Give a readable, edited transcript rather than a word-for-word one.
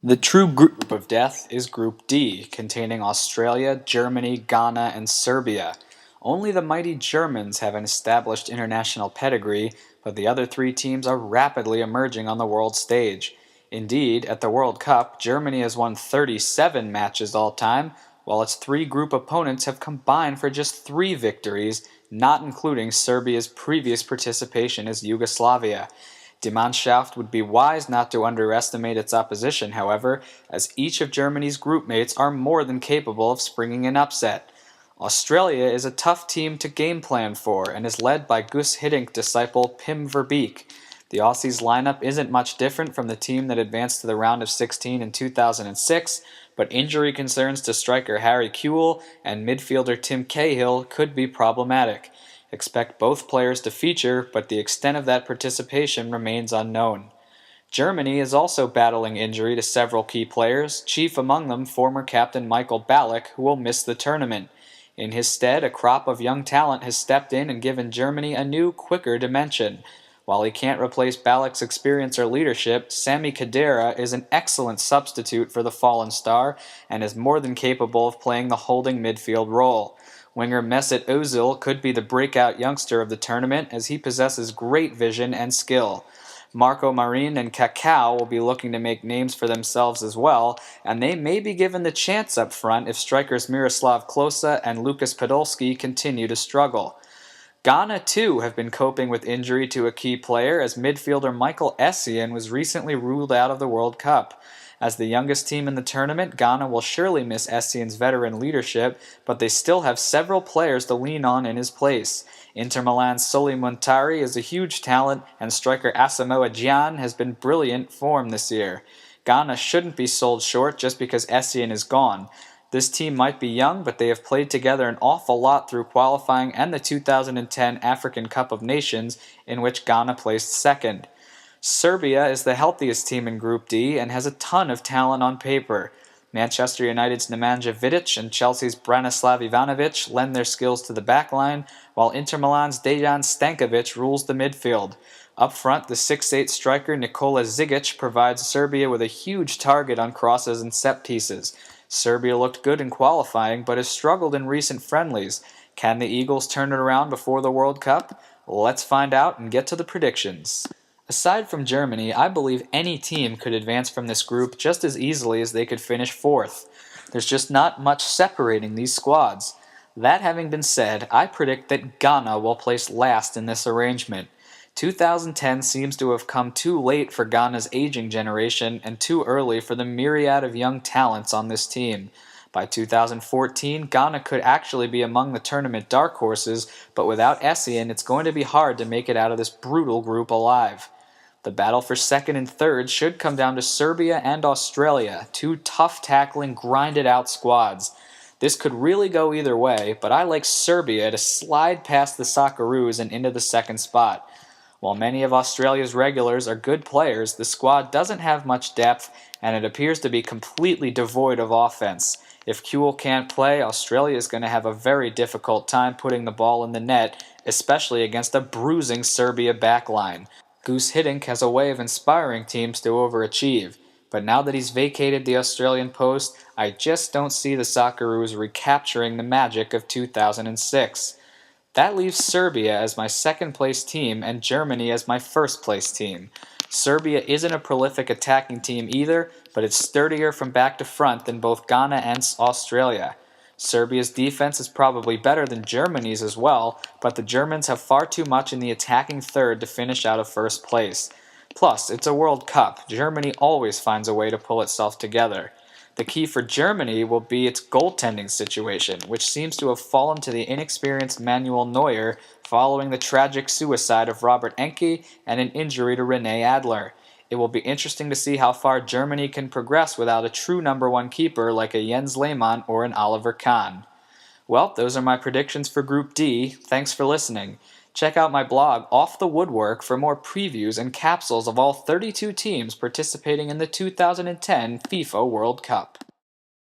The true group of death is Group D, containing Australia, Germany, Ghana, and Serbia. Only the mighty Germans have an established international pedigree, but the other three teams are rapidly emerging on the world stage. Indeed, at the World Cup, Germany has won 37 matches all time, while its three group opponents have combined for just 3 victories, not including Serbia's previous participation as Yugoslavia. Die Mannschaft would be wise not to underestimate its opposition, however, as each of Germany's group mates are more than capable of springing an upset. Australia is a tough team to game plan for and is led by Guus Hiddink disciple Pim Verbeek. The Aussies' lineup isn't much different from the team that advanced to the round of 16 in 2006, but injury concerns to striker Harry Kewell and midfielder Tim Cahill could be problematic. Expect both players to feature, but the extent of that participation remains unknown. Germany is also battling injury to several key players, chief among them former captain Michael Ballack, who will miss the tournament. In his stead, a crop of young talent has stepped in and given Germany a new, quicker dimension. While he can't replace Ballack's experience or leadership, Sami Khedira is an excellent substitute for the fallen star and is more than capable of playing the holding midfield role. Winger Mesut Ozil could be the breakout youngster of the tournament as he possesses great vision and skill. Marco Marin and Kaká will be looking to make names for themselves as well, and they may be given the chance up front if strikers Miroslav Klose and Lukas Podolski continue to struggle. Ghana, too, have been coping with injury to a key player as midfielder Michael Essien was recently ruled out of the World Cup. As the youngest team in the tournament, Ghana will surely miss Essien's veteran leadership, but they still have several players to lean on in his place. Inter Milan's Soli Muntari is a huge talent, and striker Asamoah Gyan has been brilliant form this year. Ghana shouldn't be sold short just because Essien is gone. This team might be young, but they have played together an awful lot through qualifying and the 2010 African Cup of Nations, in which Ghana placed second. Serbia is the healthiest team in Group D and has a ton of talent on paper. Manchester United's Nemanja Vidic and Chelsea's Branislav Ivanovic lend their skills to the backline, while Inter Milan's Dejan Stankovic rules the midfield. Up front, the 6'8 striker Nikola Zigic provides Serbia with a huge target on crosses and set pieces. Serbia looked good in qualifying, but has struggled in recent friendlies. Can the Eagles turn it around before the World Cup? Let's find out and get to the predictions. Aside from Germany, I believe any team could advance from this group just as easily as they could finish fourth. There's just not much separating these squads. That having been said, I predict that Ghana will place last in this arrangement. 2010 seems to have come too late for Ghana's aging generation and too early for the myriad of young talents on this team. By 2014, Ghana could actually be among the tournament dark horses, but without Essien, it's going to be hard to make it out of this brutal group alive. The battle for second and third should come down to Serbia and Australia, two tough-tackling, grinded-out squads. This could really go either way, but I like Serbia to slide past the Socceroos and into the second spot. While many of Australia's regulars are good players, the squad doesn't have much depth, and it appears to be completely devoid of offense. If Kewell can't play, Australia is going to have a very difficult time putting the ball in the net, especially against a bruising Serbia backline. Guus Hiddink has a way of inspiring teams to overachieve, but now that he's vacated the Australian post, I just don't see the Socceroos recapturing the magic of 2006. That leaves Serbia as my second-place team and Germany as my first-place team. Serbia isn't a prolific attacking team either, but it's sturdier from back to front than both Ghana and Australia. Serbia's defense is probably better than Germany's as well, but the Germans have far too much in the attacking third to finish out of first place. Plus, it's a World Cup. Germany always finds a way to pull itself together. The key for Germany will be its goaltending situation, which seems to have fallen to the inexperienced Manuel Neuer following the tragic suicide of Robert Enke and an injury to Rene Adler. It will be interesting to see how far Germany can progress without a true number one keeper like a Jens Lehmann or an Oliver Kahn. Well, those are my predictions for Group D. Thanks for listening. Check out my blog Off the Woodwork for more previews and capsules of all 32 teams participating in the 2010 FIFA World Cup.